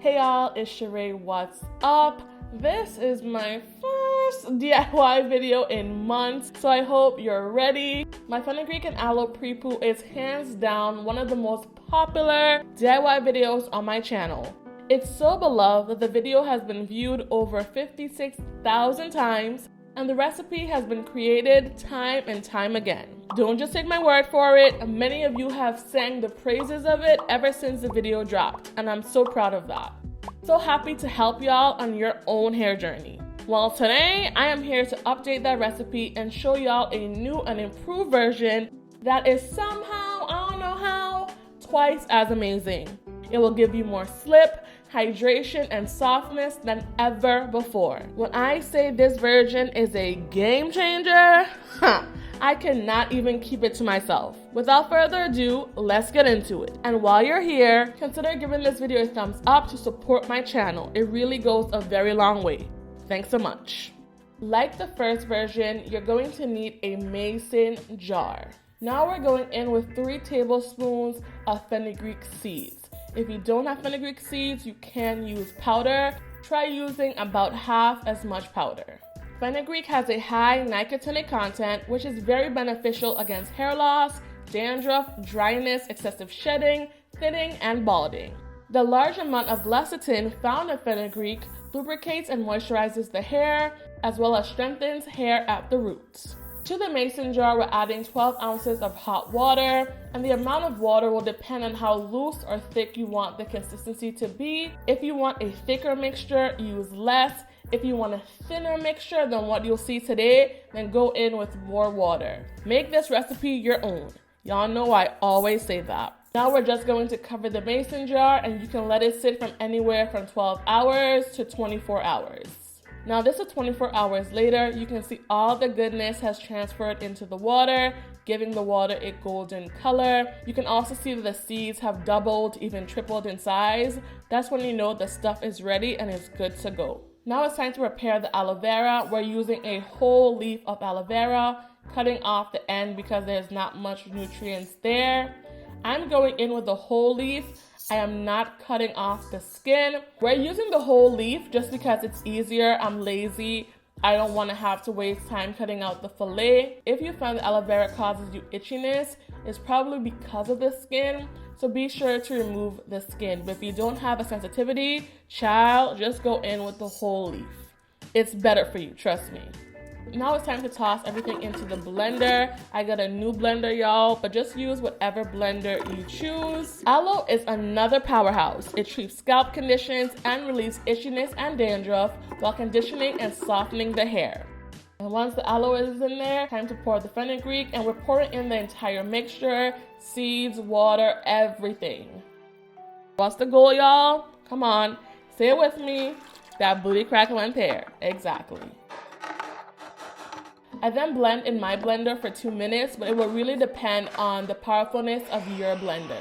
Hey y'all, it's SheRea, what's up? This is my first DIY video in months, so I hope you're ready. My Fenugreek and Aloe Pre-Poo is hands down one of the most popular DIY videos on my channel. It's so beloved that the video has been viewed over 56,000 times, and the recipe has been created time and time again. Don't just take my word for it. Many of you have sang the praises of it ever since the video dropped, and I'm so proud of that. So happy to help y'all on your own hair journey. Well, today I am here to update that recipe and show y'all a new and improved version that is somehow, I don't know how, twice as amazing. It will give you more slip, hydration, and softness than ever before. When I say this version is a game changer, I cannot even keep it to myself. Without further ado, let's get into it. And while you're here, consider giving this video a thumbs up to support my channel. It really goes a very long way. Thanks so much. Like the first version, you're going to need a mason jar. Now we're going in with 3 tablespoons of fenugreek seeds. If you don't have fenugreek seeds, you can use powder. Try using about half as much powder. Fenugreek has a high nicotinic content, which is very beneficial against hair loss, dandruff, dryness, excessive shedding, thinning, and balding. The large amount of lecithin found in fenugreek lubricates and moisturizes the hair, as well as strengthens hair at the roots. To the mason jar, we're adding 12 ounces of hot water, and the amount of water will depend on how loose or thick you want the consistency to be. If you want a thicker mixture, use less. If you want a thinner mixture than what you'll see today, then go in with more water. Make this recipe your own. Y'all know I always say that. Now we're just going to cover the mason jar, and you can let it sit from anywhere from 12 hours to 24 hours. Now this is 24 hours later. You can see all the goodness has transferred into the water, giving the water a golden color. You can also see that the seeds have doubled, even tripled in size. That's when you know the stuff is ready and it's good to go. Now it's time to prepare the aloe vera. We're using a whole leaf of aloe vera, cutting off the end because there's not much nutrients there. I'm going in with the whole leaf. I am not cutting off the skin. We're using the whole leaf just because it's easier. I'm lazy. I don't want to have to waste time cutting out the fillet. If you find the aloe vera causes you itchiness, it's probably because of the skin. So be sure to remove the skin. But if you don't have a sensitivity, child, just go in with the whole leaf. It's better for you, trust me. Now it's time to toss everything into the blender. I got a new blender, y'all, but just use whatever blender you choose. Aloe is another powerhouse. It treats scalp conditions and relieves itchiness and dandruff while conditioning and softening the hair. And once the aloe is in there, time to pour the fenugreek, and we're pouring in the entire mixture, seeds, water, everything. What's the goal, y'all? Come on, say it with me. That booty crackle and pear, exactly. I then blend in my blender for 2 minutes, but it will really depend on the powerfulness of your blender.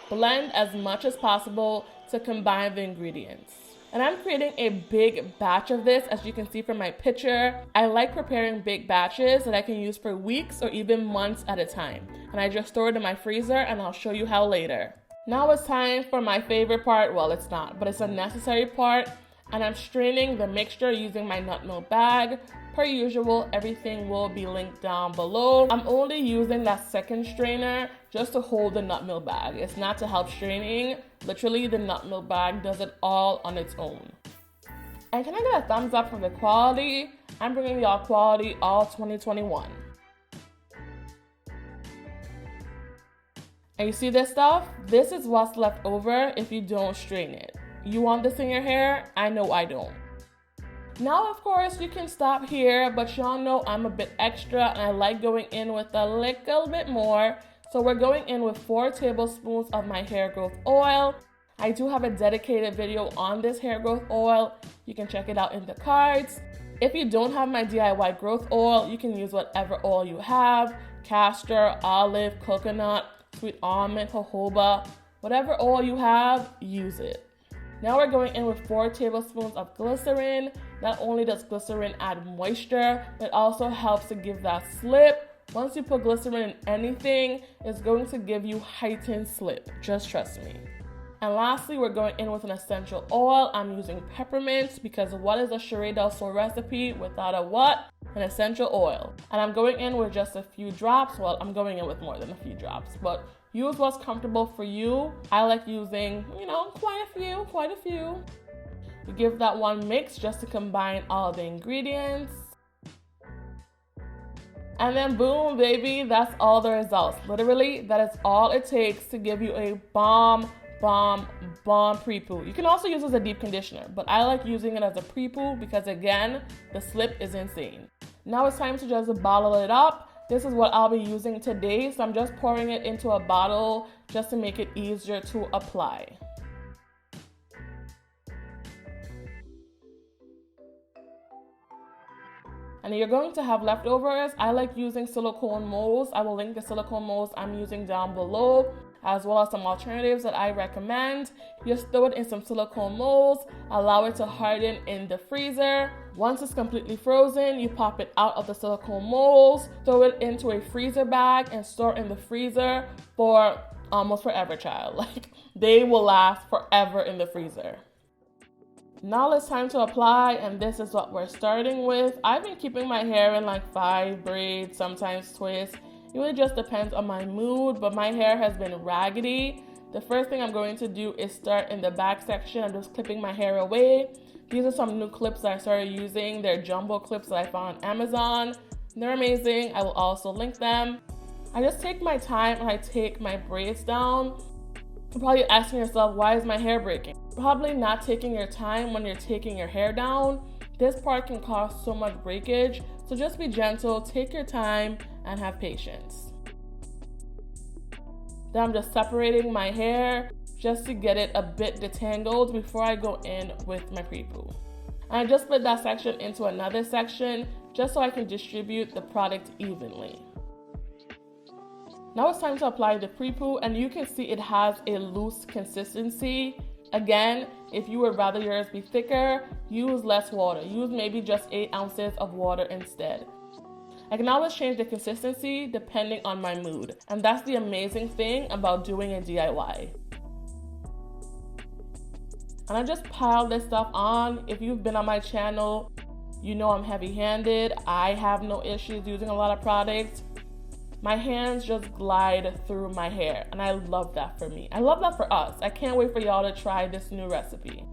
Blend as much as possible to combine the ingredients. And I'm creating a big batch of this, as you can see from my picture. I like preparing big batches that I can use for weeks or even months at a time. And I just store it in my freezer, and I'll show you how later. Now it's time for my favorite part. Well, it's not, but it's a necessary part. And I'm straining the mixture using my nut milk bag. Per usual, everything will be linked down below. I'm only using that second strainer just to hold the nut milk bag. It's not to help straining. Literally, the nut milk bag does it all on its own. And can I get a thumbs up for the quality? I'm bringing y'all quality all 2021. And you see this stuff? This is what's left over if you don't strain it. You want this in your hair? I know I don't. Now, of course, you can stop here, but y'all know I'm a bit extra and I like going in with a little bit more. So we're going in with 4 tablespoons of my hair growth oil. I do have a dedicated video on this hair growth oil. You can check it out in the cards. If you don't have my DIY growth oil, you can use whatever oil you have. Castor, olive, coconut, sweet almond, jojoba. Whatever oil you have, use it. Now we're going in with 4 tablespoons of glycerin. Not only does glycerin add moisture, it also helps to give that slip. Once you put glycerin in anything, it's going to give you heightened slip. Just trust me. And lastly, we're going in with an essential oil. I'm using peppermint because what is a SheRea DelSol recipe without a what? An essential oil. And I'm going in with just a few drops. Well, I'm going in with more than a few drops, but use what's comfortable for you. I like using, quite a few. You give that one mix just to combine all the ingredients. And then boom, baby, that's all the results. Literally, that is all it takes to give you a bomb pre-poo. You can also use it as a deep conditioner, but I like using it as a pre-poo because again, the slip is insane. Now it's time to just bottle it up. This is what I'll be using today, so I'm just pouring it into a bottle just to make it easier to apply. And you're going to have leftovers. I like using silicone molds. I will link the silicone molds I'm using down below, as well as some alternatives that I recommend. Just throw it in some silicone molds, allow it to harden in the freezer. Once it's completely frozen, you pop it out of the silicone molds, throw it into a freezer bag, and store it in the freezer for almost forever, child. Like, they will last forever in the freezer. Now it's time to apply, and this is what we're starting with. I've been keeping my hair in like 5 braids, sometimes twists. It really just depends on my mood, but my hair has been raggedy. The first thing I'm going to do is start in the back section. I'm just clipping my hair away. These are some new clips that I started using. They're jumbo clips that I found on Amazon. They're amazing. I will also link them. I just take my time and I take my braids down. You're probably asking yourself, why is my hair breaking? Probably not taking your time when you're taking your hair down. This part can cause so much breakage, so just be gentle, take your time, and have patience. Then I'm just separating my hair just to get it a bit detangled before I go in with my pre-poo. And I just split that section into another section just so I can distribute the product evenly. Now it's time to apply the pre-poo, and you can see it has a loose consistency. Again, if you would rather yours be thicker, use less water. Use maybe just 8 ounces of water instead. I can always change the consistency depending on my mood, and that's the amazing thing about doing a DIY. And I just pile this stuff on. If you've been on my channel, you know I'm heavy-handed. I have no issues using a lot of products. My hands just glide through my hair, and I love that for me. I love that for us. I can't wait for y'all to try this new recipe.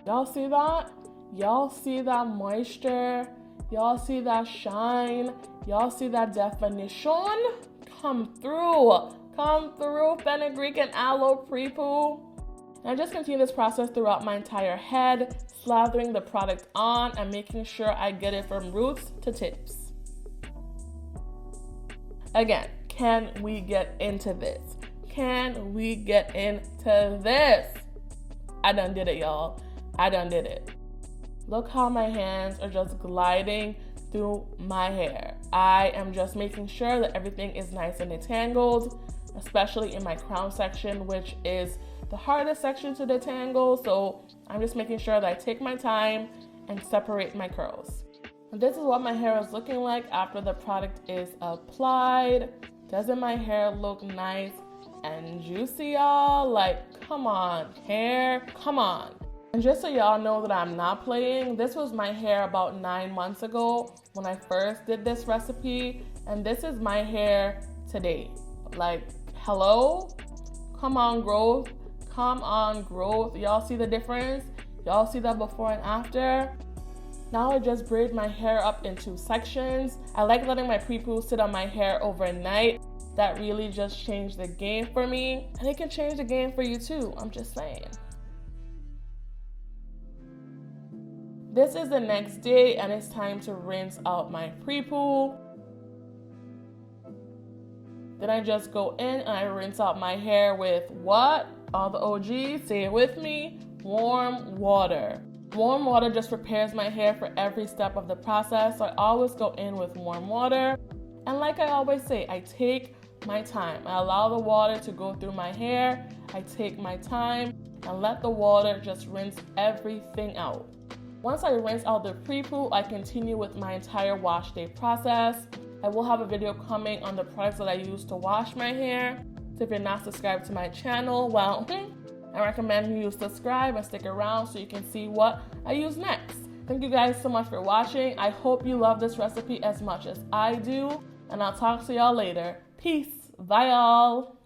Y'all see that? Y'all see that moisture? Y'all see that shine? Y'all see that definition? Come through. Come through, Fenugreek and Aloe pre-poo. And I just continue this process throughout my entire head, slathering the product on and making sure I get it from roots to tips. Again, can we get into this? Can we get into this? I done did it, y'all. I done did it. Look how my hands are just gliding through my hair. I am just making sure that everything is nice and detangled, especially in my crown section, which is the hardest section to detangle. So I'm just making sure that I take my time and separate my curls. And this is what my hair is looking like after the product is applied. Doesn't my hair look nice and juicy, y'all? Like, come on, hair, come on. And just so y'all know that I'm not playing, this was my hair about 9 months ago when I first did this recipe, and this is my hair today. Like, hello? Come on, growth. Come on, growth. Y'all see the difference? Y'all see that before and after? Now I just braid my hair up in 2 sections. I like letting my pre-poo sit on my hair overnight. That really just changed the game for me, and it can change the game for you too. I'm just saying. This is the next day, and it's time to rinse out my pre-poo. Then I just go in and I rinse out my hair with what? All the OGs, say it with me, warm water. Warm water just prepares my hair for every step of the process, so I always go in with warm water. And like I always say, I take my time. I allow the water to go through my hair. I take my time and let the water just rinse everything out. Once I rinse out the pre-poo, I continue with my entire wash day process. I will have a video coming on the products that I use to wash my hair. So if you're not subscribed to my channel, well, I recommend you subscribe and stick around so you can see what I use next. Thank you guys so much for watching. I hope you love this recipe as much as I do, and I'll talk to y'all later. Peace. Bye, y'all.